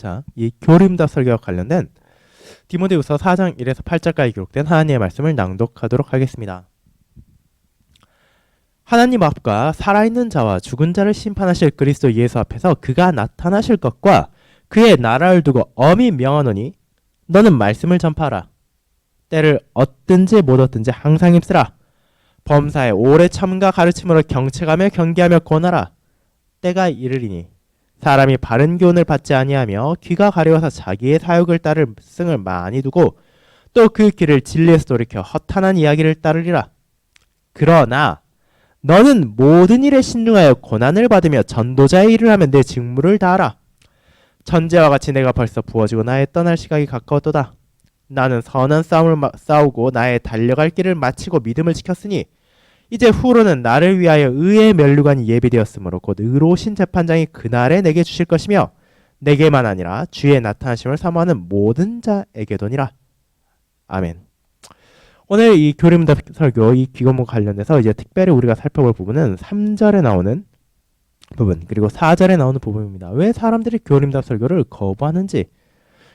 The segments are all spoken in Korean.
자, 이 교림답 설교와 관련된 디모데후서 4장 1에서 8절까지 기록된 하나님의 말씀을 낭독하도록 하겠습니다. 하나님 앞과 살아있는 자와 죽은 자를 심판하실 그리스도 예수 앞에서 그가 나타나실 것과 그의 나라를 두고 엄히 명하노니 너는 말씀을 전파하라. 때를 얻든지 못 얻든지 항상 힘쓰라. 범사에 오래 참과 가르침으로 경책하며 경계하며 권하라. 때가 이르리니 사람이 바른 교훈을 받지 아니하며 귀가 가려워서 자기의 사욕을 따를 승을 많이 두고 또 그 길을 진리에서 돌이켜 허탄한 이야기를 따르리라. 그러나 너는 모든 일에 신중하여 고난을 받으며 전도자의 일을 하면 내 직무를 다하라. 전제와 같이 내가 벌써 부어지고 나의 떠날 시각이 가까웠도다. 나는 선한 싸움을 싸우고 나의 달려갈 길을 마치고 믿음을 지켰으니 이제 후로는 나를 위하여 의의 면류관이 예비되었으므로 곧 의로우신 재판장이 그날에 내게 주실 것이며 내게만 아니라 주의 나타나심을 사모하는 모든 자에게도니라. 아멘. 오늘 이 교림답 설교 이 기고문 관련해서 이제 특별히 우리가 살펴볼 부분은 3절에 나오는 부분 그리고 4절에 나오는 부분입니다. 왜 사람들이 교림답 설교를 거부하는지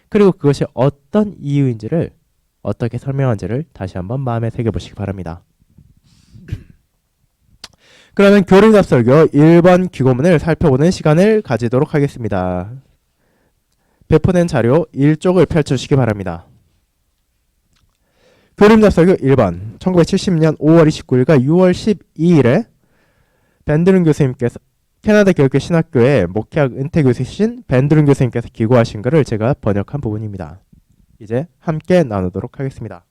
그리고 그것이 어떤 이유인지를 어떻게 설명한지를 다시 한번 마음에 새겨보시기 바랍니다. 그러면 교림답 설교 1번 기고문을 살펴보는 시간을 가지도록 하겠습니다. 배포된 자료 1쪽을 펼쳐주시기 바랍니다. 교림답 설교 1번 1970년 5월 29일과 6월 12일에 밴드룬 교수님께서 캐나다 교육교 신학교의 목회학 은퇴 교수이신 밴드룬 교수님께서 기고하신 것을 제가 번역한 부분입니다. 이제 함께 나누도록 하겠습니다.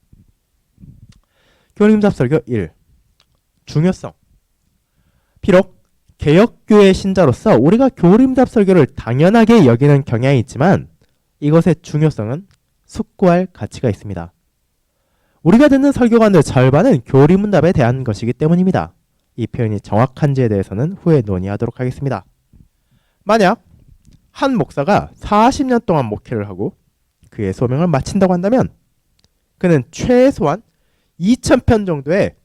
교림답 설교 1. 중요성. 비록 개혁교회 신자로서 우리가 교림답 설교를 당연하게 여기는 경향이 있지만 이것의 중요성은 숙고할 가치가 있습니다. 우리가 듣는 설교관들 절반은 교리문답에 대한 것이기 때문입니다. 이 표현이 정확한지에 대해서는 후에 논의하도록 하겠습니다. 만약 한 목사가 40년 동안 목회를 하고 그의 소명을 마친다고 한다면 그는 최소한 2000편 정도의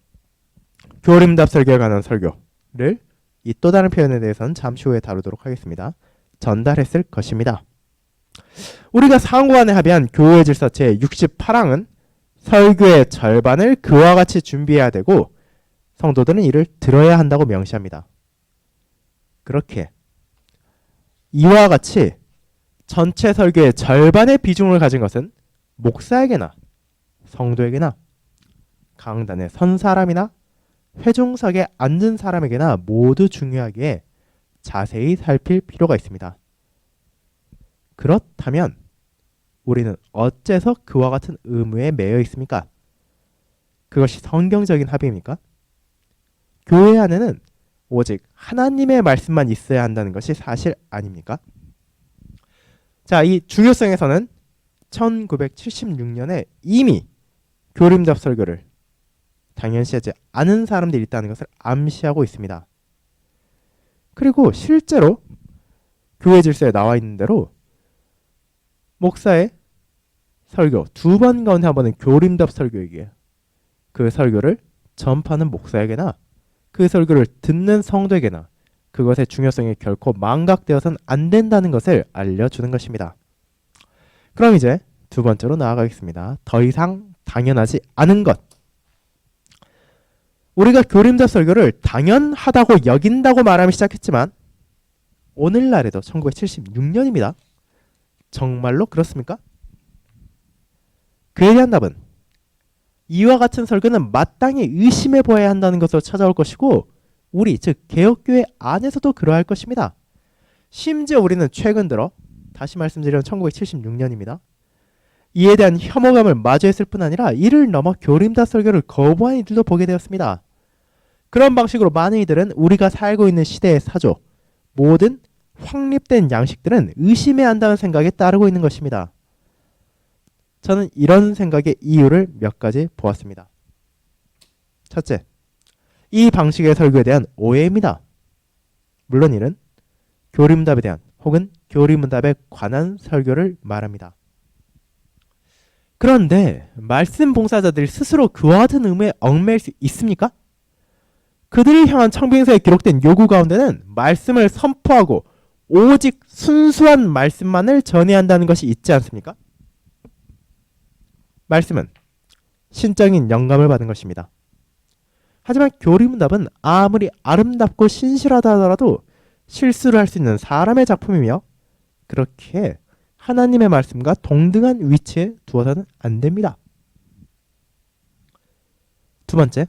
교림답 설교에 관한 설교를 이 또 다른 표현에 대해서는 잠시 후에 다루도록 하겠습니다. 전달했을 것입니다. 우리가 상호간에 합의한 교회 질서 제68항은 설교의 절반을 그와 같이 준비해야 되고 성도들은 이를 들어야 한다고 명시합니다. 그렇게 이와 같이 전체 설교의 절반의 비중을 가진 것은 목사에게나 성도에게나 강단에 선 사람이나 회중석에 앉은 사람에게나 모두 중요하기에 자세히 살필 필요가 있습니다. 그렇다면 우리는 어째서 그와 같은 의무에 매여 있습니까? 그것이 성경적인 합의입니까? 교회 안에는 오직 하나님의 말씀만 있어야 한다는 것이 사실 아닙니까? 자, 이 중요성에서는 1976년에 이미 교림답 설교를 당연시하지 않은 사람들이 있다는 것을 암시하고 있습니다. 그리고 실제로 교회 질서에 나와 있는 대로 목사의 설교 2번 가운데 한 번은 교림답 설교이기에 그 설교를 전파하는 목사에게나 그 설교를 듣는 성도에게나 그것의 중요성이 결코 망각되어서는 안 된다는 것을 알려주는 것입니다. 그럼 이제 두 번째로 나아가겠습니다. 더 이상 당연하지 않은 것. 우리가 교림답 설교를 당연하다고 여긴다고 말하기 시작했지만 오늘날에도 1976년입니다. 정말로 그렇습니까? 그에 대한 답은 이와 같은 설교는 마땅히 의심해 보아야 한다는 것으로 찾아올 것이고 우리 즉 개혁교회 안에서도 그러할 것입니다. 심지어 우리는 최근 들어 다시 말씀드리면 1976년입니다. 이에 대한 혐오감을 마주했을 뿐 아니라 이를 넘어 교림답 설교를 거부한 이들도 보게 되었습니다. 그런 방식으로 많은 이들은 우리가 살고 있는 시대의 사조, 모든 확립된 양식들은 의심해야 한다는 생각에 따르고 있는 것입니다. 저는 이런 생각의 이유를 몇 가지 보았습니다. 첫째, 이 방식의 설교에 대한 오해입니다. 물론 이는 교림답에 대한 혹은 교리문답에 관한 설교를 말합니다. 그런데 말씀 봉사자들이 스스로 그와 같은 의무에 얽매일 수 있습니까? 그들을 향한 청빙서에 기록된 요구 가운데는 말씀을 선포하고 오직 순수한 말씀만을 전해야 한다는 것이 있지 않습니까? 말씀은 신적인 영감을 받은 것입니다. 하지만 교리문답은 아무리 아름답고 신실하다 하더라도 실수를 할 수 있는 사람의 작품이며 그렇게 하나님의 말씀과 동등한 위치에 두어서는 안 됩니다. 두 번째,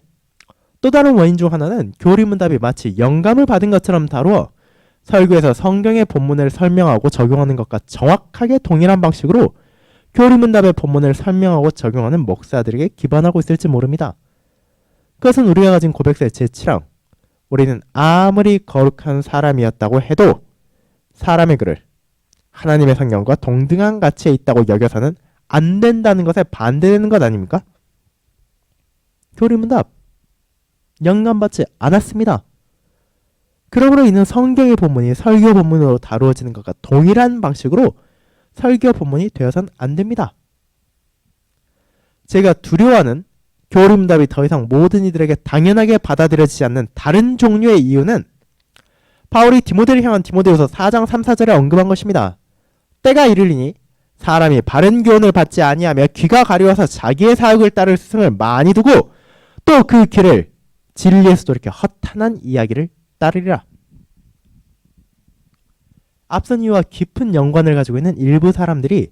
또 다른 원인 중 하나는 교리문답이 마치 영감을 받은 것처럼 다루어 설교에서 성경의 본문을 설명하고 적용하는 것과 정확하게 동일한 방식으로 교리문답의 본문을 설명하고 적용하는 목사들에게 기반하고 있을지 모릅니다. 그것은 우리가 가진 고백서의 제7항, 우리는 아무리 거룩한 사람이었다고 해도 사람의 글을 하나님의 성경과 동등한 가치에 있다고 여겨서는 안 된다는 것에 반대되는 것 아닙니까? 교리문답 영감받지 않았습니다. 그러므로 이는 성경의 본문이 설교 본문으로 다루어지는 것과 동일한 방식으로 설교 본문이 되어서는 안 됩니다. 제가 두려워하는 교리문답이 더 이상 모든 이들에게 당연하게 받아들여지지 않는 다른 종류의 이유는 바울이 디모데를 향한 디모데후서 4장 3, 4절에 언급한 것입니다. 때가 이르리니 사람이 바른 교훈을 받지 아니하며 귀가 가려워서 자기의 사욕을 따를 스승을 많이 두고 또 그 길을 진리에서 돌이켜 허탄한 이야기를 따르리라. 앞선 이유와 깊은 연관을 가지고 있는 일부 사람들이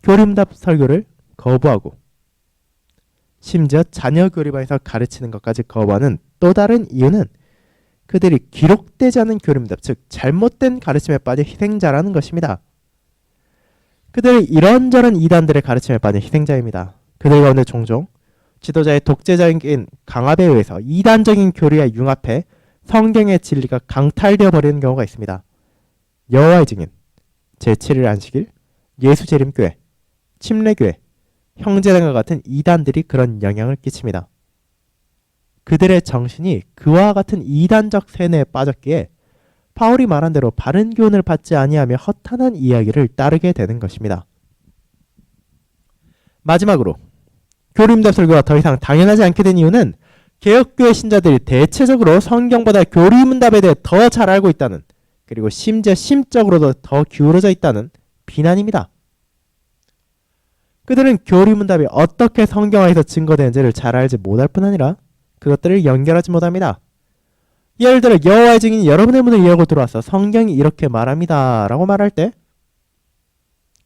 교리문답 설교를 거부하고 심지어 자녀 교리반에서 가르치는 것까지 거부하는 또 다른 이유는 그들이 기록되지 않은 교리문답, 즉 잘못된 가르침에 빠진 희생자라는 것입니다. 그들은 이런저런 이단들의 가르침에 빠진 희생자입니다. 그들 가운데 종종 지도자의 독재적인 강압에 의해서 이단적인 교리와 융합해 성경의 진리가 강탈되어 버리는 경우가 있습니다. 여호와의 증인, 제7일 안식일, 예수재림교회, 침례교회, 형제단과 같은 이단들이 그런 영향을 끼칩니다. 그들의 정신이 그와 같은 이단적 세뇌에 빠졌기에 바울이 말한 대로 바른 교훈을 받지 아니하며 허탄한 이야기를 따르게 되는 것입니다. 마지막으로 교리문답 설교가 더 이상 당연하지 않게 된 이유는 개혁교회 신자들이 대체적으로 성경보다 교리문답에 대해 더 잘 알고 있다는, 그리고 심지어 심적으로도 더 기울어져 있다는 비난입니다. 그들은 교리문답이 어떻게 성경 안에서 증거되는지를 잘 알지 못할 뿐 아니라 그것들을 연결하지 못합니다. 예를 들어 여호와의 증인이 여러분의 문을 열고 들어와서 성경이 이렇게 말합니다 라고 말할 때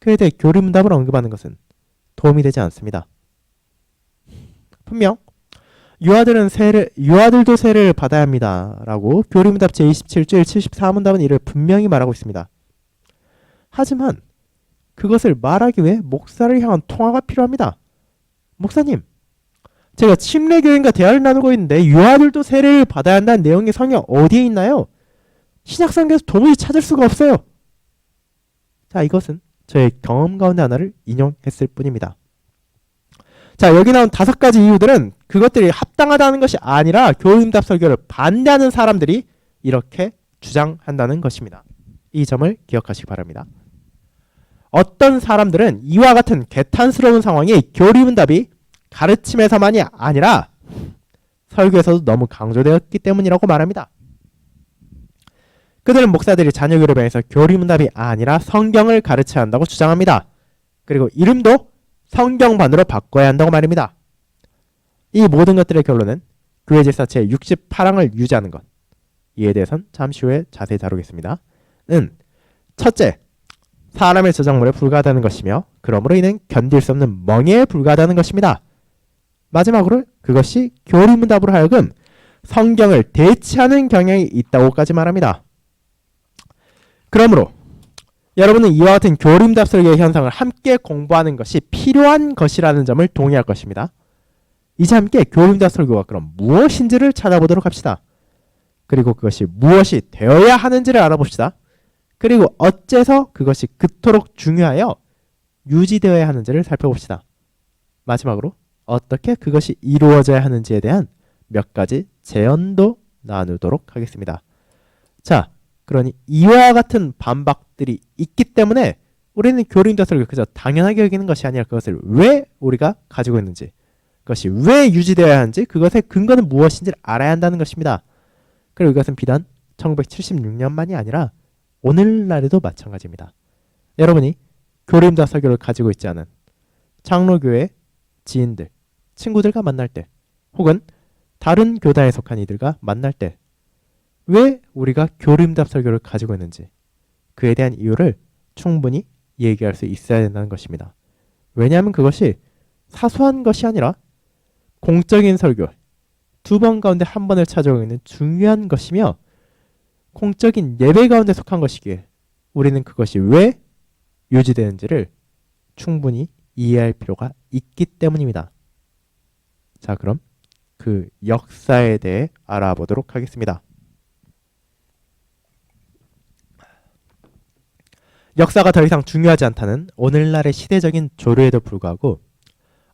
그에 대해 교리문답을 언급하는 것은 도움이 되지 않습니다. 분명 유아들도 세례를 받아야 합니다 라고 교리문답 제27줄 74문답은 이를 분명히 말하고 있습니다. 하지만 그것을 말하기 위해 목사를 향한 통화가 필요합니다. 목사님, 제가 침례교인과 대화를 나누고 있는데 유아들도 세례를 받아야 한다는 내용이 성경 어디에 있나요? 신약성경에서 도무지 찾을 수가 없어요. 자, 이것은 저의 경험 가운데 하나를 인용했을 뿐입니다. 자, 여기 나온 5가지 이유들은 그것들이 합당하다는 것이 아니라 교리문답 설교를 반대하는 사람들이 이렇게 주장한다는 것입니다. 이 점을 기억하시기 바랍니다. 어떤 사람들은 이와 같은 개탄스러운 상황이 교리문답이 가르침에서만이 아니라 설교에서도 너무 강조되었기 때문이라고 말합니다. 그들은 목사들이 자녀 교리반에서 교리문답이 아니라 성경을 가르쳐야 한다고 주장합니다. 그리고 이름도 성경반으로 바꿔야 한다고 말입니다. 이 모든 것들의 결론은 교회 질서 제68항을 유지하는 것, 이에 대해선 잠시 후에 자세히 다루겠습니다. 는 첫째, 사람의 저작물에 불과하다는 것이며 그러므로 이는 견딜 수 없는 멍에에 불과하다는 것입니다. 마지막으로 그것이 교리문답으로 하여금 성경을 대체하는 경향이 있다고까지 말합니다. 그러므로 여러분은 이와 같은 교리문답 설교의 현상을 함께 공부하는 것이 필요한 것이라는 점을 동의할 것입니다. 이제 함께 교리문답 설교가 그럼 무엇인지를 찾아보도록 합시다. 그리고 그것이 무엇이 되어야 하는지를 알아봅시다. 그리고 어째서 그것이 그토록 중요하여 유지되어야 하는지를 살펴봅시다. 마지막으로 어떻게 그것이 이루어져야 하는지에 대한 몇 가지 제언도 나누도록 하겠습니다. 자, 그러니 이와 같은 반박들이 있기 때문에 우리는 교리문답 설교를 그저 당연하게 여기는 것이 아니라 그것을 왜 우리가 가지고 있는지, 그것이 왜 유지되어야 하는지, 그것의 근거는 무엇인지를 알아야 한다는 것입니다. 그리고 이것은 비단 1976년만이 아니라 오늘날에도 마찬가지입니다. 여러분이 교리임답 설교를 가지고 있지 않은 장로교회 지인들, 친구들과 만날 때, 혹은 다른 교단에 속한 이들과 만날 때 왜 우리가 교리임답 설교를 가지고 있는지 그에 대한 이유를 충분히 얘기할 수 있어야 된다는 것입니다. 왜냐하면 그것이 사소한 것이 아니라 공적인 설교, 2번 가운데 한 번을 차지하고 있는 중요한 것이며 공적인 예배 가운데 속한 것이기에 우리는 그것이 왜 유지되는지를 충분히 이해할 필요가 있기 때문입니다. 자, 그럼 그 역사에 대해 알아보도록 하겠습니다. 역사가 더 이상 중요하지 않다는 오늘날의 시대적인 조류에도 불구하고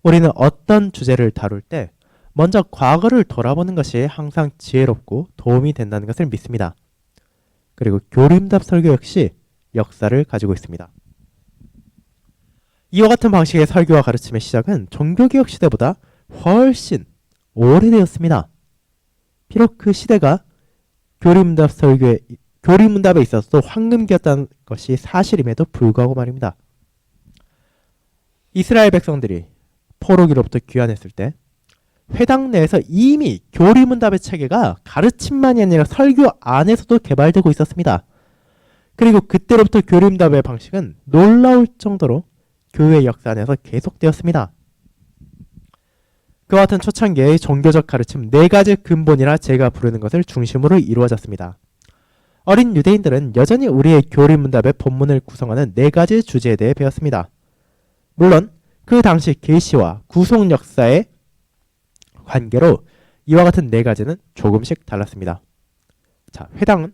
우리는 어떤 주제를 다룰 때 먼저 과거를 돌아보는 것이 항상 지혜롭고 도움이 된다는 것을 믿습니다. 그리고 교리임답 설교 역시 역사를 가지고 있습니다. 이와 같은 방식의 설교와 가르침의 시작은 종교개혁 시대보다 훨씬 오래되었습니다. 비록 그 시대가 교리임답에 있어서도 황금기였다는 것이 사실임에도 불구하고 말입니다. 이스라엘 백성들이 포로기로부터 귀환했을 때 회당 내에서 이미 교리문답의 체계가 가르침만이 아니라 설교 안에서도 개발되고 있었습니다. 그리고 그때로부터 교리문답의 방식은 놀라울 정도로 교회 역사 안에서 계속되었습니다. 그와 같은 초창기의 종교적 가르침 4가지 근본이라 제가 부르는 것을 중심으로 이루어졌습니다. 어린 유대인들은 여전히 우리의 교리문답의 본문을 구성하는 4가지 주제에 대해 배웠습니다. 물론 그 당시 계시와 구속 역사의 관계로 이와 같은 4가지는 조금씩 달랐습니다. 자, 회당은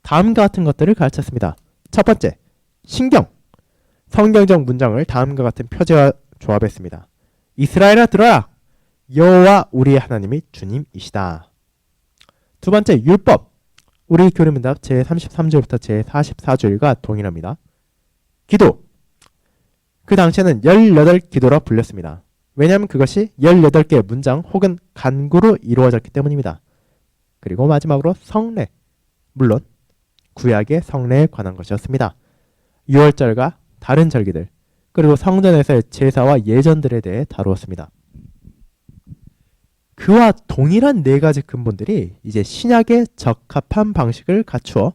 다음과 같은 것들을 가르쳤습니다. 첫 번째, 신경. 성경적 문장을 다음과 같은 표제와 조합했습니다. 이스라엘아 들어라! 여호와 우리의 하나님이 주님이시다. 두 번째, 율법. 우리 교리문답 제33주일부터 제44주일과 동일합니다. 기도. 그 당시에는 18기도라 불렸습니다. 왜냐하면 그것이 18개의 문장 혹은 간구로 이루어졌기 때문입니다. 그리고 마지막으로 성례. 물론 구약의 성례에 관한 것이었습니다. 유월절과 다른 절기들, 그리고 성전에서의 제사와 예전들에 대해 다루었습니다. 그와 동일한 4가지 근본들이 이제 신약에 적합한 방식을 갖추어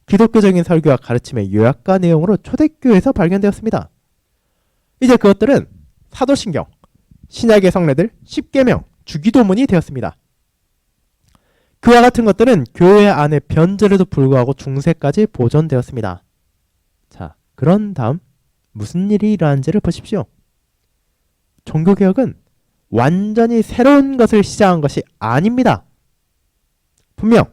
기독교적인 설교와 가르침의 요약과 내용으로 초대교회에서 발견되었습니다. 이제 그것들은 사도신경, 신약의 성례들, 십계명, 주기도문이 되었습니다. 그와 같은 것들은 교회 안의 변절에도 불구하고 중세까지 보존되었습니다. 자, 그런 다음 무슨 일이 일어난지를 보십시오. 종교개혁은 완전히 새로운 것을 시작한 것이 아닙니다. 분명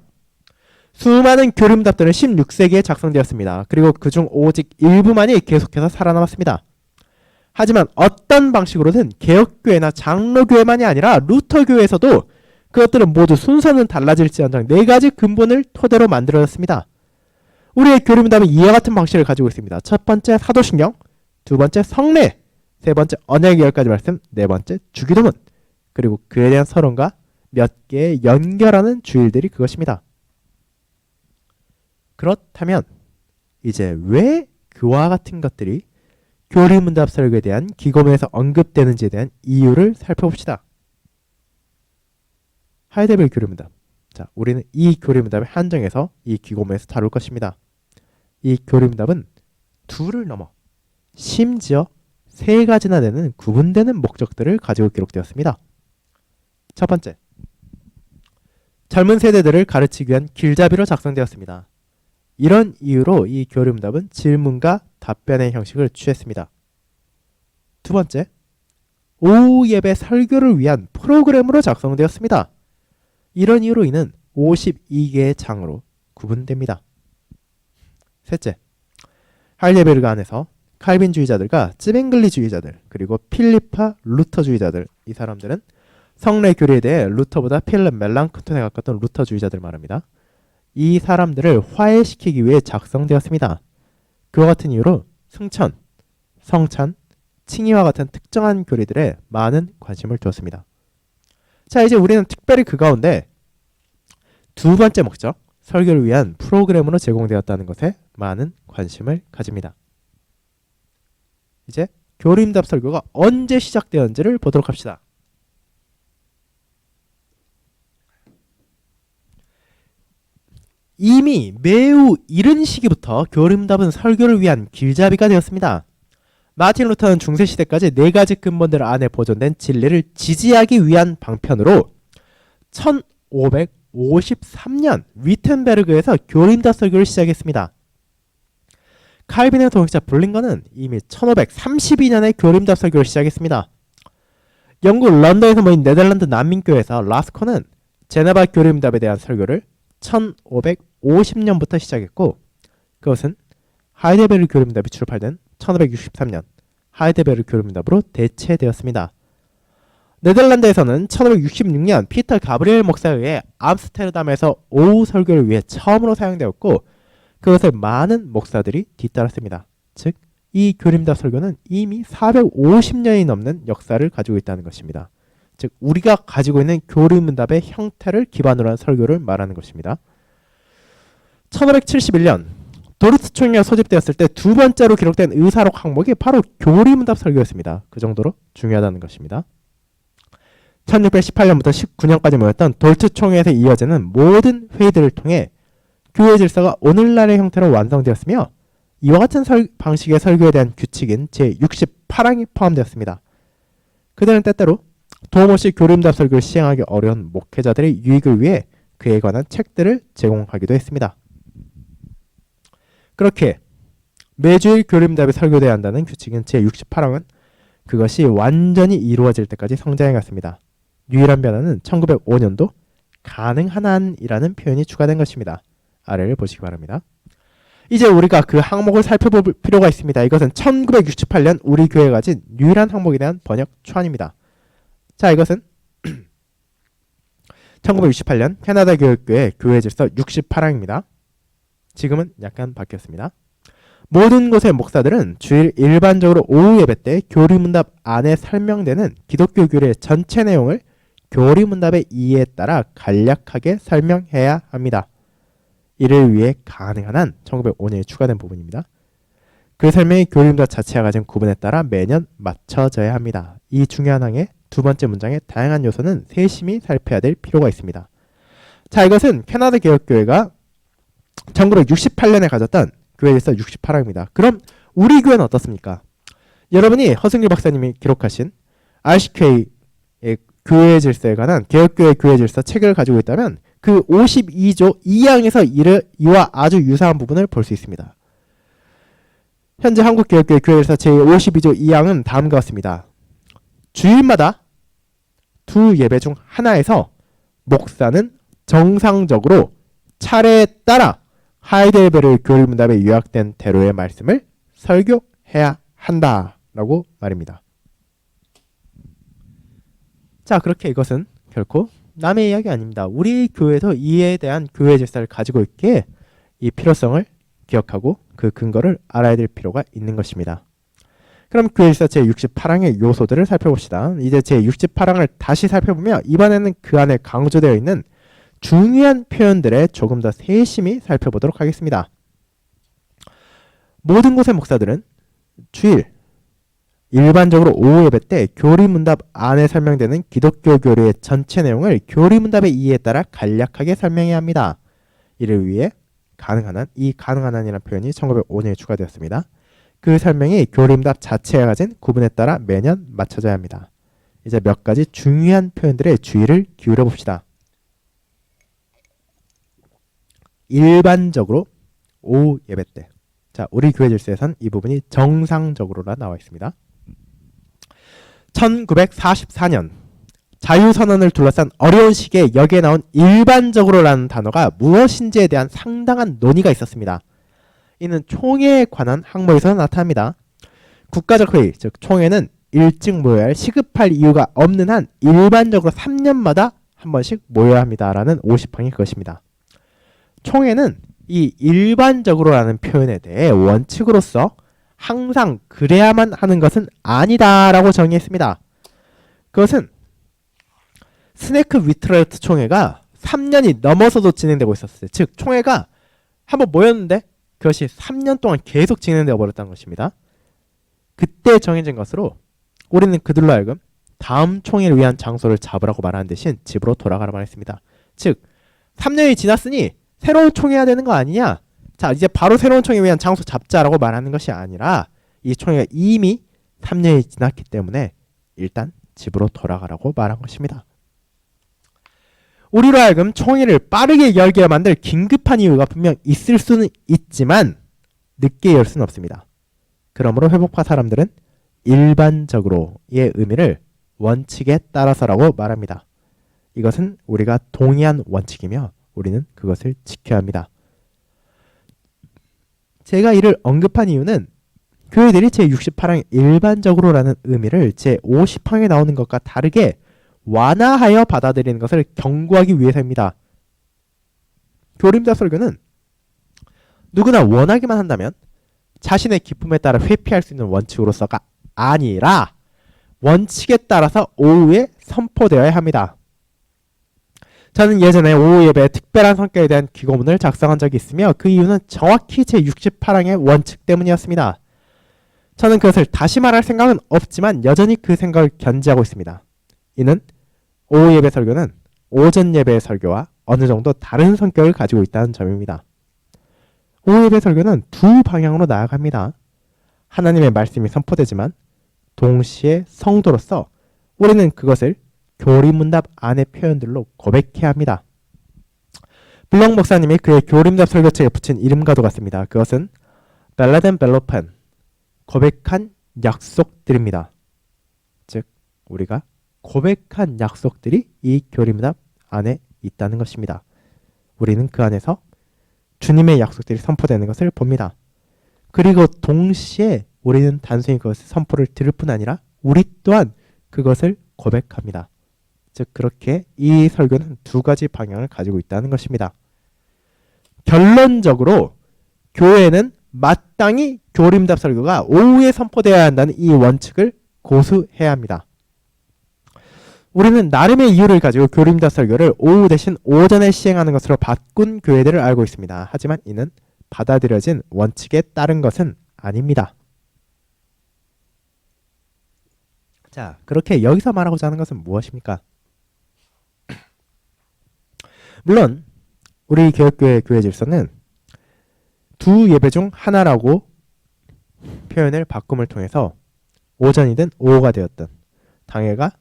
수많은 교리문답들은 16세기에 작성되었습니다. 그리고 그중 오직 일부만이 계속해서 살아남았습니다. 하지만 어떤 방식으로든 개혁교회나 장로교회만이 아니라 루터교회에서도 그것들은 모두 순서는 달라질지언정 4가지 근본을 토대로 만들어졌습니다. 우리의 교리문답은 이와 같은 방식을 가지고 있습니다. 첫 번째 사도신경, 두 번째 성례, 세 번째 언약의 10가지 말씀, 네 번째 주기도문, 그리고 그에 대한 서론과 몇 개의 연결하는 주일들이 그것입니다. 그렇다면 이제 왜 그와 같은 것들이 교리문답 설교에 대한 기고문에서 언급되는지에 대한 이유를 살펴봅시다. 하이델베르 교리문답. 자, 우리는 이 교리문답을 한정해서 이 기고문에서 다룰 것입니다. 이 교리문답은 2를 넘어 심지어 3가지나 되는 구분되는 목적들을 가지고 기록되었습니다. 첫 번째, 젊은 세대들을 가르치기 위한 길잡이로 작성되었습니다. 이런 이유로 이 교리문답은 질문과 답변의 형식을 취했습니다. 두 번째, 오후 예배 설교를 위한 프로그램으로 작성되었습니다. 이런 이유로 이는 52개의 장으로 구분됩니다. 셋째, 하이델베르그 안에서 칼빈주의자들과 쯔빙글리주의자들, 그리고 필리파 루터주의자들, 이 사람들은 성례 교리에 대해 루터보다 필름 멜랑크톤에 가깝던 루터주의자들 말합니다. 이 사람들을 화해시키기 위해 작성되었습니다. 그와 같은 이유로 승천, 성찬, 칭의와 같은 특정한 교리들에 많은 관심을 두었습니다. 자, 이제 우리는 특별히 그 가운데 2번째 목적, 설교를 위한 프로그램으로 제공되었다는 것에 많은 관심을 가집니다. 이제 교리응답 설교가 언제 시작되었는지를 보도록 합시다. 이미 매우 이른 시기부터 교리응답은 설교를 위한 길잡이가 되었습니다. 마틴 루터는 중세시대까지 4가지 근본들 안에 보존된 진리를 지지하기 위한 방편으로 1553년 위텐베르그에서 교리응답 설교를 시작했습니다. 칼빈의 동역자 블링건은 이미 1532년에 교리응답 설교를 시작했습니다. 영국 런던에서 모인 네덜란드 난민교회에서 라스코는 제네바 교리응답에 대한 설교를 1550년부터 시작했고, 그것은 하이델베르 교리응답이 출판된 1563년 하이델베르 교리응답으로 대체되었습니다. 네덜란드에서는 1566년 피터 가브리엘 목사에 의해 암스테르담에서 오후 설교를 위해 처음으로 사용되었고, 그것을 많은 목사들이 뒤따랐습니다. 즉, 이 교리응답 설교는 이미 450년이 넘는 역사를 가지고 있다는 것입니다. 즉, 우리가 가지고 있는 교리응답의 형태를 기반으로 한 설교를 말하는 것입니다. 1571년 도르트 총회가 소집되었을 때 두 번째로 기록된 의사록 항목이 바로 교리응답 설교였습니다. 그 정도로 중요하다는 것입니다. 1618년부터 19년까지 모였던 도르트 총회에서 이어지는 모든 회의들을 통해 교회 질서가 오늘날의 형태로 완성되었으며, 이와 같은 방식의 설교에 대한 규칙인 제68항이 포함되었습니다. 그들은 때때로 도움 없이 교리응답 설교를 시행하기 어려운 목회자들의 유익을 위해 그에 관한 책들을 제공하기도 했습니다. 그렇게 매주일 교리응답이 설교되어야 한다는 규칙인 제68항은 그것이 완전히 이루어질 때까지 성장해 갔습니다. 유일한 변화는 1905년도 가능한 한이라는 표현이 추가된 것입니다. 아래를 보시기 바랍니다. 이제 우리가 그 항목을 살펴볼 필요가 있습니다. 이것은 1968년 우리 교회가 가진 유일한 항목에 대한 번역 초안입니다. 자, 이것은 1968년 캐나다 교육교회 교회 질서 68항입니다. 지금은 약간 바뀌었습니다. 모든 곳의 목사들은 주일 일반적으로 오후 예배 때 교리문답 안에 설명되는 기독교 교리의 전체 내용을 교리문답의 이해에 따라 간략하게 설명해야 합니다. 이를 위해 가능한 한 1905년에 추가된 부분입니다. 그 설명이 교리문답 자체가 가진 구분에 따라 매년 맞춰져야 합니다. 이 중요한 항의 두 번째 문장의 다양한 요소는 세심히 살펴야 될 필요가 있습니다. 자, 이것은 캐나다 개혁교회가 1968년에 가졌던 교회 질서 68항입니다. 그럼 우리 교회는 어떻습니까? 여러분이 허승길 박사님이 기록하신 RCK의 교회 질서에 관한 개혁교회 교회 질서 책을 가지고 있다면 그 52조 2항에서 이와 아주 유사한 부분을 볼 수 있습니다. 현재 한국개혁교회 교회 질서 제52조 2항은 다음과 같습니다. 주일마다 두 예배 중 하나에서 목사는 정상적으로 차례에 따라 하이델베르 교리문답에 요약된 대로의 말씀을 설교해야 한다라고 말입니다. 자, 그렇게 이것은 결코 남의 이야기 아닙니다. 우리 교회도 이에 대한 교회 질서를 가지고 있기에 이 필요성을 기억하고 그 근거를 알아야 될 필요가 있는 것입니다. 그럼 교회 질서 제68항의 요소들을 살펴봅시다. 이제 제68항을 다시 살펴보며 이번에는 그 안에 강조되어 있는 중요한 표현들에 조금 더 세심히 살펴보도록 하겠습니다. 모든 곳의 목사들은 주일 일반적으로 오후 예배 때 교리문답 안에 설명되는 기독교 교리의 전체 내용을 교리문답의 이해에 따라 간략하게 설명해야 합니다. 이를 위해 가능한 한, 이 가능한 한이라는 표현이 1905년에 추가되었습니다. 그 설명이 교리문답 자체가 가진 구분에 따라 매년 맞춰져야 합니다. 이제 몇 가지 중요한 표현들의 주의를 기울여 봅시다. 일반적으로 오후 예배 때. 자, 우리 교회 질서에선 이 부분이 정상적으로라 나와 있습니다. 1944년 자유선언을 둘러싼 어려운 시기에 여기에 나온 일반적으로라는 단어가 무엇인지에 대한 상당한 논의가 있었습니다. 이는 총회에 관한 항목에서 나타납니다. 국가적 회의, 즉 총회는 일찍 모여야 할 시급할 이유가 없는 한 일반적으로 3년마다 한 번씩 모여야 합니다라는 50항이 그것입니다. 총회는 이 일반적으로라는 표현에 대해 원칙으로서 항상 그래야만 하는 것은 아니다라고 정의했습니다. 그것은 스네크 위트라르트 총회가 3년이 넘어서도 진행되고 있었어요. 즉 총회가 한번 모였는데 그것이 3년 동안 계속 진행되어 버렸다는 것입니다. 그때 정해진 것으로 우리는 그들로 하여금 다음 총회를 위한 장소를 잡으라고 말하는 대신 집으로 돌아가라 말했습니다. 즉 3년이 지났으니 새로운 총회가 되는 거 아니냐? 자, 이제 바로 새로운 총회를 위한 장소 잡자라고 말하는 것이 아니라 이 총회가 이미 3년이 지났기 때문에 일단 집으로 돌아가라고 말한 것입니다. 우리로 하여금 총회를 빠르게 열게 만들 긴급한 이유가 분명 있을 수는 있지만 늦게 열 수는 없습니다. 그러므로 회복파 사람들은 일반적으로의 의미를 원칙에 따라서라고 말합니다. 이것은 우리가 동의한 원칙이며 우리는 그것을 지켜야 합니다. 제가 이를 언급한 이유는 교회들이 제68항 일반적으로라는 의미를 제50항에 나오는 것과 다르게 완화하여 받아들이는 것을 경고하기 위해서입니다. 교림자 설교는 누구나 원하기만 한다면 자신의 기쁨에 따라 회피할 수 있는 원칙으로서가 아니라 원칙에 따라서 오후에 선포되어야 합니다. 저는 예전에 오후 예배의 특별한 성격에 대한 기고문을 작성한 적이 있으며 그 이유는 정확히 제68항의 원칙 때문이었습니다. 저는 그것을 다시 말할 생각은 없지만 여전히 그 생각을 견지하고 있습니다. 이는 오후 예배 설교는 오전 예배의 설교와 어느 정도 다른 성격을 가지고 있다는 점입니다. 오후 예배 설교는 두 방향으로 나아갑니다. 하나님의 말씀이 선포되지만 동시에 성도로서 우리는 그것을 교리문답 안의 표현들로 고백해야 합니다. 블록 목사님이 그의 교리문답 설교책에 붙인 이름과도 같습니다. 그것은 벨라덴 벨로펜, 고백한 약속들입니다. 즉 우리가 고백한 약속들이 이 교리문답 안에 있다는 것입니다. 우리는 그 안에서 주님의 약속들이 선포되는 것을 봅니다. 그리고 동시에 우리는 단순히 그것을 선포를 들을 뿐 아니라 우리 또한 그것을 고백합니다. 즉 그렇게 이 설교는 두 가지 방향을 가지고 있다는 것입니다. 결론적으로 교회는 마땅히 교림답 설교가 오후에 선포되어야 한다는 이 원칙을 고수해야 합니다. 우리는 나름의 이유를 가지고 교림답 설교를 오후 대신 오전에 시행하는 것으로 바꾼 교회들을 알고 있습니다. 하지만 이는 받아들여진 원칙에 따른 것은 아닙니다. 자, 그렇게 여기서 말하고자 하는 것은 무엇입니까? 물론 우리 개혁교회 교회 질서는 두 예배 중 하나라고 표현을 바꿈을 통해서 오전이든 오후가 되었든 당회가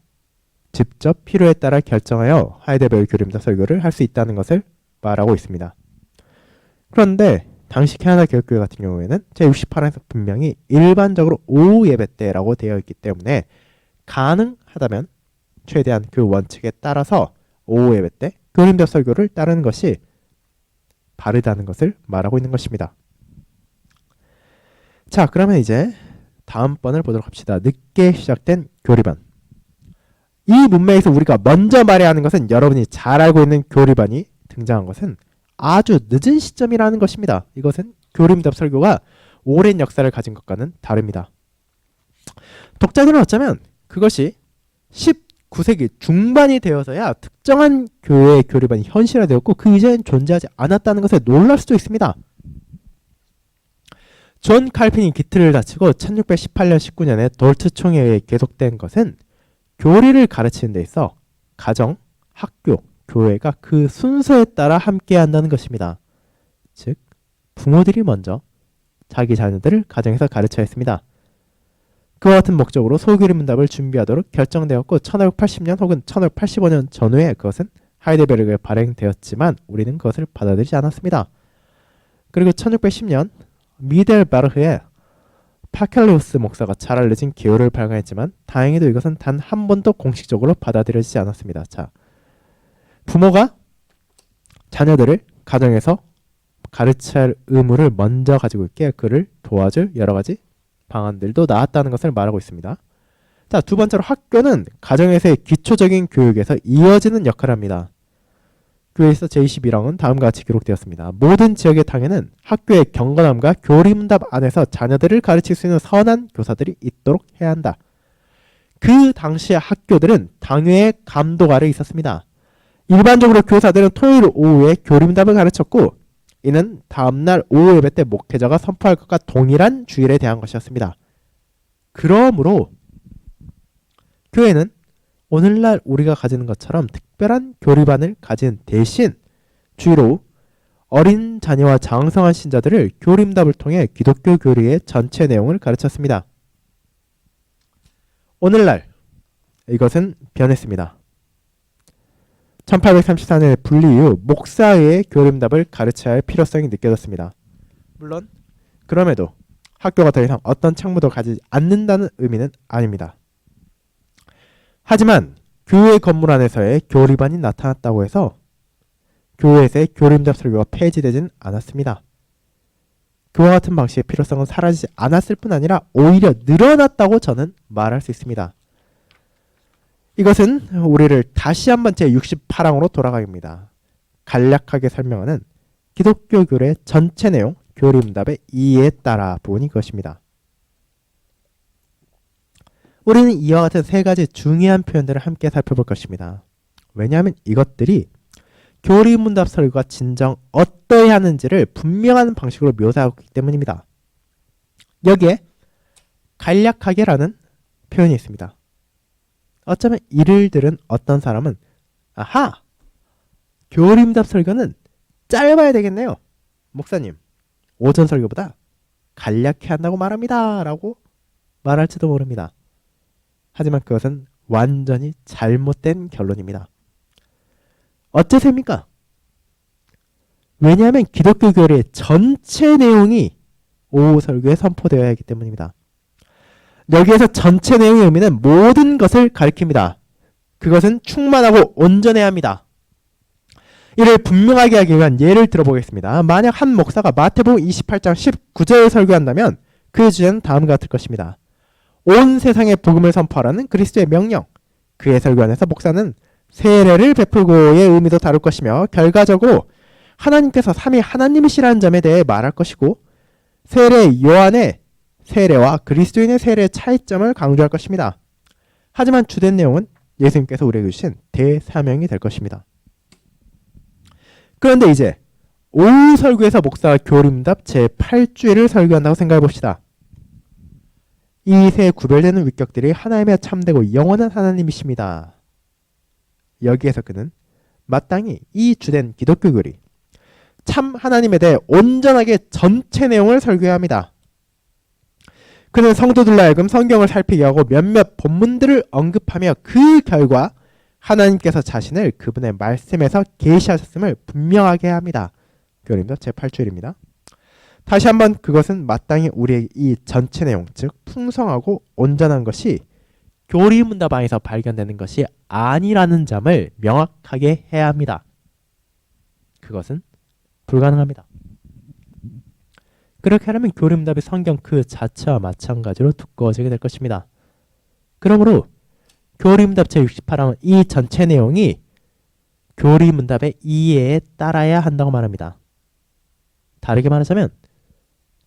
직접 필요에 따라 결정하여 하이델베르 교림답 설교를 할 수 있다는 것을 말하고 있습니다. 그런데 당시 캐나다 개혁교회 같은 경우에는 제68항에서 분명히 일반적으로 오후 예배 때라고 되어 있기 때문에 가능하다면 최대한 그 원칙에 따라서 오후 예배 때 교림답 설교를 따르는 것이 바르다는 것을 말하고 있는 것입니다. 자, 그러면 이제 다음번을 보도록 합시다. 늦게 시작된 교리반. 이 문맥에서 우리가 먼저 말해야 하는 것은 여러분이 잘 알고 있는 교리반이 등장한 것은 아주 늦은 시점이라는 것입니다. 이것은 교림답 설교가 오랜 역사를 가진 것과는 다릅니다. 독자들은 어쩌면 그것이 19세기 중반이 되어서야 특정한 교회의 교리반이 현실화되었고 그 이전엔 존재하지 않았다는 것에 놀랄 수도 있습니다. 존 칼빈이 기틀을 다치고 1618년 19년에 돌트 총회에 의해 계속된 것은 교리를 가르치는 데 있어 가정, 학교, 교회가 그 순서에 따라 함께 한다는 것입니다. 즉 부모들이 먼저 자기 자녀들을 가정에서 가르쳐야 했습니다. 그와 같은 목적으로 소교리문답을 준비하도록 결정되었고 1580년 혹은 1585년 전후에 그것은 하이델베르크에 발행되었지만 우리는 그것을 받아들이지 않았습니다. 그리고 1610년 미델베르흐에 파켈루스 목사가 잘 알려진 기호를 발간했지만 다행히도 이것은 단 한 번도 공식적으로 받아들여지지 않았습니다. 자, 부모가 자녀들을 가정에서 가르쳐야 할 의무를 먼저 가지고 있기에 그를 도와줄 여러 가지 방안들도 나왔다는 것을 말하고 있습니다. 자, 두 번째로 학교는 가정에서의 기초적인 교육에서 이어지는 역할을 합니다. 교회에서 제21항은 다음과 같이 기록되었습니다. 모든 지역의 당에는 학교의 경건함과 교리문답 안에서 자녀들을 가르칠 수 있는 선한 교사들이 있도록 해야 한다. 그 당시의 학교들은 당회의 감독 아래 있었습니다. 일반적으로 교사들은 토요일 오후에 교림답을 가르쳤고 이는 다음날 오후 예배 때 목회자가 선포할 것과 동일한 주일에 대한 것이었습니다. 그러므로 교회는 오늘날 우리가 가지는 것처럼 특별한 교리반을 가진 대신 주일 오후 어린 자녀와 장성한 신자들을 교림답을 통해 기독교 교리의 전체 내용을 가르쳤습니다. 오늘날 이것은 변했습니다. 1834년의 분리 이후 목사의 교림답을 가르쳐야 할 필요성이 느껴졌습니다. 물론 그럼에도 학교가 더 이상 어떤 책무도 가지지 않는다는 의미는 아닙니다. 하지만 교회 건물 안에서의 교리반이 나타났다고 해서 교회에서의 교림답 설교가 폐지되진 않았습니다. 그와 같은 방식의 필요성은 사라지지 않았을 뿐 아니라 오히려 늘어났다고 저는 말할 수 있습니다. 이것은 우리를 다시 한번 제68항으로 돌아가입니다. 간략하게 설명하는 기독교 교리의 전체 내용 교림답의 이해에 따라 부분이 그것입니다. 우리는 이와 같은 세 가지 중요한 표현들을 함께 살펴볼 것입니다. 왜냐하면 이것들이 교리문답 설교가 진정 어떠해야 하는지를 분명한 방식으로 묘사하고 있기 때문입니다. 여기에 간략하게라는 표현이 있습니다. 어쩌면 이를 들은 어떤 사람은 아하! 교리문답 설교는 짧아야 되겠네요. 목사님, 오전 설교보다 간략해야 한다고 말합니다. 라고 말할지도 모릅니다. 하지만 그것은 완전히 잘못된 결론입니다. 어째서입니까? 왜냐하면 기독교 교리의 전체 내용이 오후 설교에 선포되어야 하기 때문입니다. 여기에서 전체 내용의 의미는 모든 것을 가리킵니다. 그것은 충만하고 온전해야 합니다. 이를 분명하게 하기 위한 예를 들어보겠습니다. 만약 한 목사가 마태복음 28장 19절을 설교한다면 그의 주제는 다음과 같을 것입니다. 온 세상에 복음을 선포하라는 그리스도의 명령. 그의 설교 안에서 목사는 세례를 베풀고의 의미도 다룰 것이며 결과적으로 하나님께서 삼위 하나님이시라는 점에 대해 말할 것이고 세례 요한의 세례와 그리스도인의 세례의 차이점을 강조할 것입니다. 하지만 주된 내용은 예수님께서 우리에게 주신 대사명이 될 것입니다. 그런데 이제 오후 설교에서 목사가 교림답 제8주일을 설교한다고 생각해 봅시다. 이 세 구별되는 위격들이 하나님의 참되고 영원한 하나님이십니다. 여기에서 그는 마땅히 이 주된 기독교 교리, 참 하나님에 대해 온전하게 전체 내용을 설교해야 합니다. 그는 성도들로 하여금 성경을 살피게 하고 몇몇 본문들을 언급하며 그 결과 하나님께서 자신을 그분의 말씀에서 계시하셨음을 분명하게 해야 합니다. 교림답 제8주일입니다. 다시 한번 그것은 마땅히 우리의 이 전체 내용, 즉 풍성하고 온전한 것이 교리문답방에서 발견되는 것이 아니라는 점을 명확하게 해야 합니다. 그것은 불가능합니다. 그렇게 하려면 교리문답이 성경 그 자체와 마찬가지로 두꺼워지게 될 것입니다. 그러므로 교리문답 제68항은 이 전체 내용이 교리문답의 이해에 따라야 한다고 말합니다. 다르게 말하자면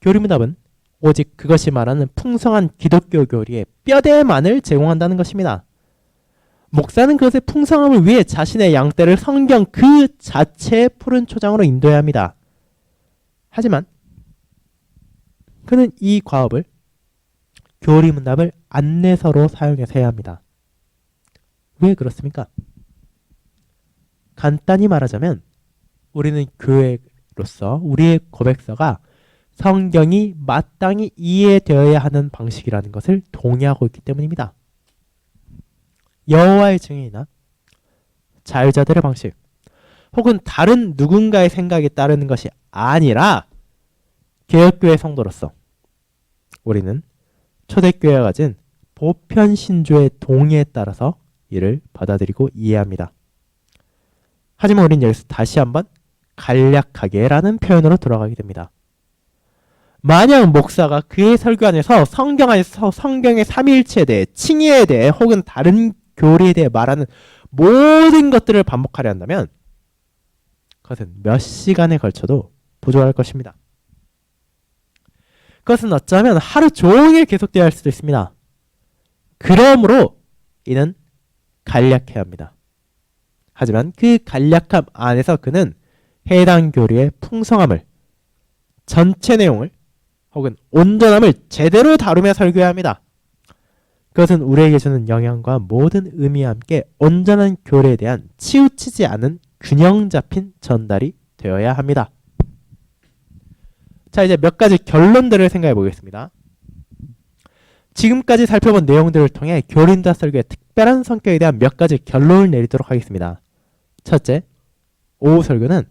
교리문답은 오직 그것이 말하는 풍성한 기독교 교리의 뼈대만을 제공한다는 것입니다. 목사는 그것의 풍성함을 위해 자신의 양떼를 성경 그 자체의 푸른 초장으로 인도해야 합니다. 하지만 그는 이 과업을 교리문답을 안내서로 사용해서 해야 합니다. 왜 그렇습니까? 간단히 말하자면 우리는 교회로서 우리의 고백서가 성경이 마땅히 이해되어야 하는 방식이라는 것을 동의하고 있기 때문입니다. 여호와의 증인이나 자유자들의 방식 혹은 다른 누군가의 생각에 따르는 것이 아니라 개혁교회 성도로서 우리는 초대교회가 가진 보편신조의 동의에 따라서 이를 받아들이고 이해합니다. 하지만 우리는 여기서 다시 한번 간략하게라는 표현으로 돌아가게 됩니다. 만약 목사가 그의 설교 안에서 성경 안에서 성경의 삼위일체에 대해 칭의에 대해 혹은 다른 교리에 대해 말하는 모든 것들을 반복하려 한다면 그것은 몇 시간에 걸쳐도 부족할 것입니다. 그것은 어쩌면 하루 종일 계속되어야 할 수도 있습니다. 그러므로 이는 간략해야 합니다. 하지만 그 간략함 안에서 그는 해당 교리의 풍성함을, 전체 내용을 혹은 온전함을 제대로 다루며 설교해야 합니다. 그것은 우리에게 주는 영향과 모든 의미와 함께 온전한 교리에 대한 치우치지 않은 균형 잡힌 전달이 되어야 합니다. 자, 이제 몇 가지 결론들을 생각해 보겠습니다. 지금까지 살펴본 내용들을 통해 교린다 설교의 특별한 성격에 대한 몇 가지 결론을 내리도록 하겠습니다. 첫째, 오후 설교는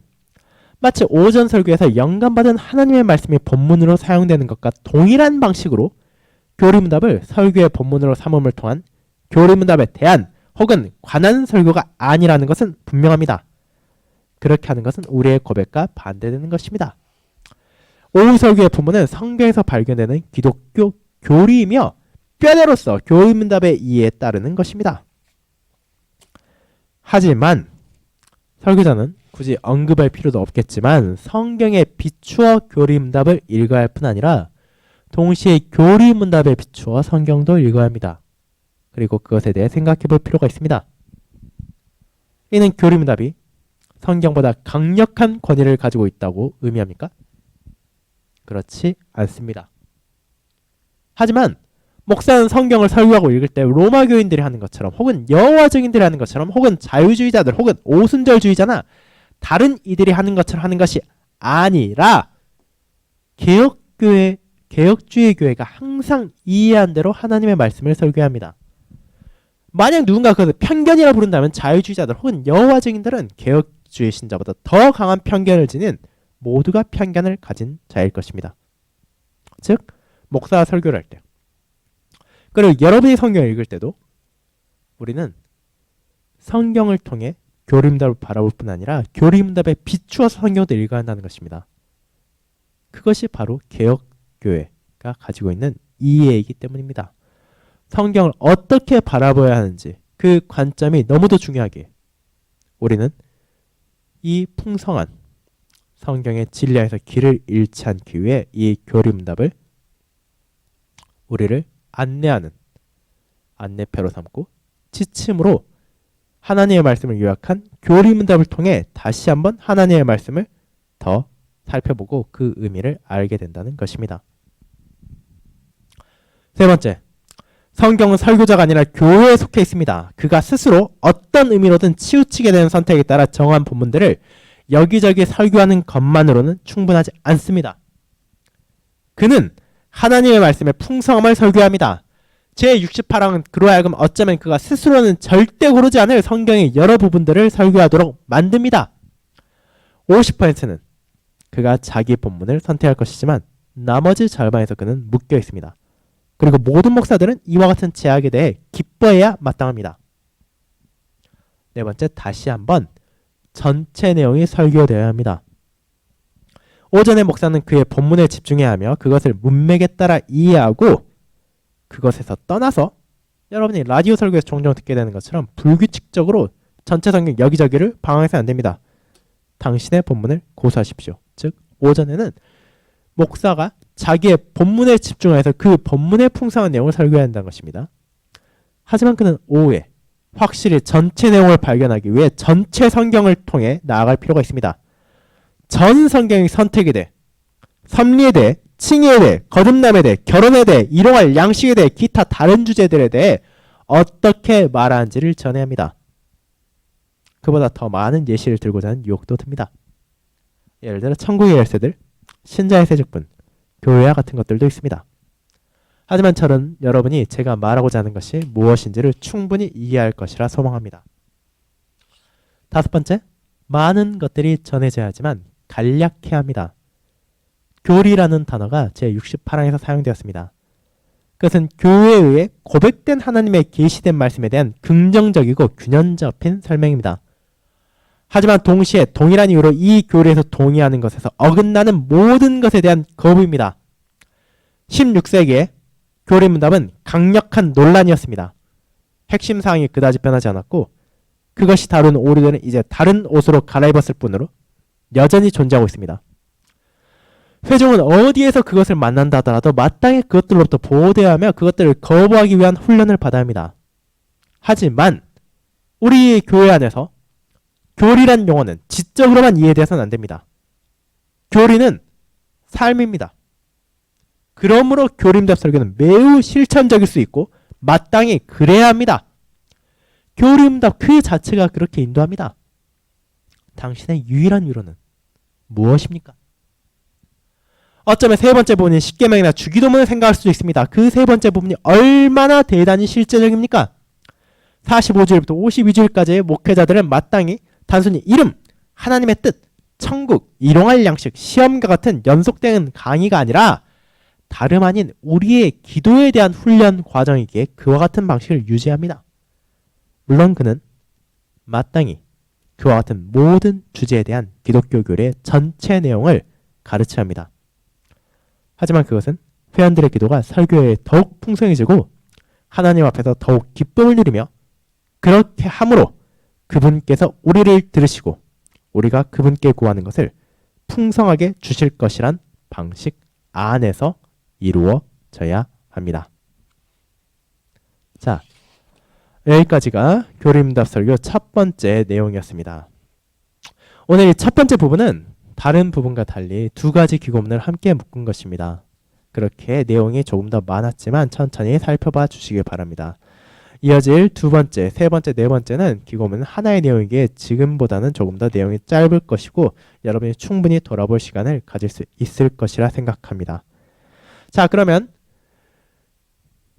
마치 오전 설교에서 영감받은 하나님의 말씀이 본문으로 사용되는 것과 동일한 방식으로 교리문답을 설교의 본문으로 삼음을 통한 교리문답에 대한 혹은 관한 설교가 아니라는 것은 분명합니다. 그렇게 하는 것은 우리의 고백과 반대되는 것입니다. 오후 설교의 본문은 성경에서 발견되는 기독교 교리이며 뼈대로서 교리문답의 이해에 따르는 것입니다. 하지만 설교자는 굳이 언급할 필요도 없겠지만 성경에 비추어 교리문답을 읽어야 할 뿐 아니라 동시에 교리문답에 비추어 성경도 읽어야 합니다. 그리고 그것에 대해 생각해 볼 필요가 있습니다. 이는 교리문답이 성경보다 강력한 권위를 가지고 있다고 의미합니까? 그렇지 않습니다. 하지만 목사는 성경을 설교하고 읽을 때 로마 교인들이 하는 것처럼 혹은 여호와 증인들이 하는 것처럼 혹은 자유주의자들 혹은 오순절주의자나 다른 이들이 하는 것처럼 하는 것이 아니라 개혁주의 교회가 항상 이해한 대로 하나님의 말씀을 설교해야 합니다. 만약 누군가 그것을 편견이라 부른다면 자유주의자들 혹은 여호와 증인들은 개혁주의 신자보다 더 강한 편견을 지닌 모두가 편견을 가진 자일 것입니다. 즉 목사가 설교를 할 때, 그리고 여러분이 성경을 읽을 때도 우리는 성경을 통해 교리문답을 바라볼 뿐 아니라 교리문답에 비추어서 성경도 읽어야 한다는 것입니다. 그것이 바로 개혁교회가 가지고 있는 이해이기 때문입니다. 성경을 어떻게 바라봐야 하는지 그 관점이 너무도 중요하기에 우리는 이 풍성한 성경의 진리 안에서 길을 잃지 않기 위해 이 교리문답을 우리를 안내하는 안내표로 삼고 지침으로 하나님의 말씀을 요약한 교리문답을 통해 다시 한번 하나님의 말씀을 더 살펴보고 그 의미를 알게 된다는 것입니다. 세 번째, 성경은 설교자가 아니라 교회에 속해 있습니다. 그가 스스로 어떤 의미로든 치우치게 되는 선택에 따라 정한 본문들을 여기저기 설교하는 것만으로는 충분하지 않습니다. 그는 하나님의 말씀의 풍성함을 설교해야 합니다. 제68항은 그로 하여금 어쩌면 그가 스스로는 절대 고르지 않을 성경의 여러 부분들을 설교하도록 만듭니다. 50%는 그가 자기 본문을 선택할 것이지만 나머지 절반에서 그는 묶여 있습니다. 그리고 모든 목사들은 이와 같은 제약에 대해 기뻐해야 마땅합니다. 네 번째, 다시 한번 전체 내용이 설교되어야 합니다. 오전의 목사는 그의 본문에 집중해야 하며 그것을 문맥에 따라 이해하고 그것에서 떠나서 여러분이 라디오 설교에서 종종 듣게 되는 것처럼 불규칙적으로 전체 성경 여기저기를 방황해서는 안 됩니다. 당신의 본문을 고수하십시오. 즉 오전에는 목사가 자기의 본문에 집중해서 그 본문의 풍성한 내용을 설교해야 한다는 것입니다. 하지만 그는 오후에 확실히 전체 내용을 발견하기 위해 전체 성경을 통해 나아갈 필요가 있습니다. 전 성경이 선택에 대해, 섭리에 대해, 칭의에 대해, 거듭남에 대해, 결혼에 대해, 일용할 양식에 대해, 기타 다른 주제들에 대해 어떻게 말하는지를 전해야 합니다. 그보다 더 많은 예시를 들고자 하는 유혹도 듭니다. 예를 들어 천국의 열쇠들, 신자의 세족분, 교회와 같은 것들도 있습니다. 하지만 저는 여러분이 제가 말하고자 하는 것이 무엇인지를 충분히 이해할 것이라 소망합니다. 다섯 번째, 많은 것들이 전해져야 하지만 간략해야 합니다. 교리라는 단어가 제68항에서 사용되었습니다. 그것은 교회에 의해 고백된 하나님의 계시된 말씀에 대한 긍정적이고 균형 잡힌 설명입니다. 하지만 동시에 동일한 이유로 이 교리에서 동의하는 것에서 어긋나는 모든 것에 대한 거부입니다. 16세기에 교리문답은 강력한 논란이었습니다. 핵심 사항이 그다지 변하지 않았고 그것이 다룬 오류들은 이제 다른 옷으로 갈아입었을 뿐으로 여전히 존재하고 있습니다. 회종은 어디에서 그것을 만난다 하더라도 마땅히 그것들로부터 보호되어야 하며 그것들을 거부하기 위한 훈련을 받아야 합니다. 하지만 우리 교회 안에서 교리란 용어는 지적으로만 이해돼서는 안 됩니다. 교리는 삶입니다. 그러므로 교리응답 설교는 매우 실천적일 수 있고 마땅히 그래야 합니다. 교리응답 그 자체가 그렇게 인도합니다. 당신의 유일한 위로는 무엇입니까? 어쩌면 세 번째 부분인 십계명이나 주기도문을 생각할 수도 있습니다. 그 세 번째 부분이 얼마나 대단히 실제적입니까? 45주일부터 52주일까지의 목회자들은 마땅히 단순히 이름, 하나님의 뜻, 천국, 일용할 양식, 시험과 같은 연속되는 강의가 아니라 다름 아닌 우리의 기도에 대한 훈련 과정이기에 그와 같은 방식을 유지합니다. 물론 그는 마땅히 그와 같은 모든 주제에 대한 기독교 교리의 전체 내용을 가르쳐야 합니다. 하지만 그것은 회원들의 기도가 설교에 더욱 풍성해지고 하나님 앞에서 더욱 기쁨을 누리며 그렇게 함으로 그분께서 우리를 들으시고 우리가 그분께 구하는 것을 풍성하게 주실 것이란 방식 안에서 이루어져야 합니다. 자, 여기까지가 교리응답 설교 첫 번째 내용이었습니다. 오늘 이 첫 번째 부분은 다른 부분과 달리 두 가지 기고문을 함께 묶은 것입니다. 그렇게 내용이 조금 더 많았지만 천천히 살펴봐 주시길 바랍니다. 이어질 두 번째, 세 번째, 네 번째는 기고문 하나의 내용이기에 지금보다는 조금 더 내용이 짧을 것이고 여러분이 충분히 돌아볼 시간을 가질 수 있을 것이라 생각합니다. 자, 그러면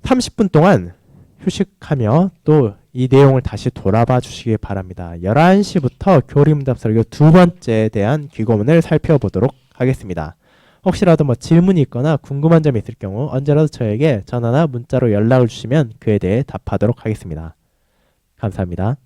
30분 동안 휴식하며 또 이 내용을 다시 돌아봐 주시기 바랍니다. 11시부터 교리응답 설교 두 번째에 대한 기고문을 살펴보도록 하겠습니다. 혹시라도 질문이 있거나 궁금한 점이 있을 경우 언제라도 저에게 전화나 문자로 연락을 주시면 그에 대해 답하도록 하겠습니다. 감사합니다.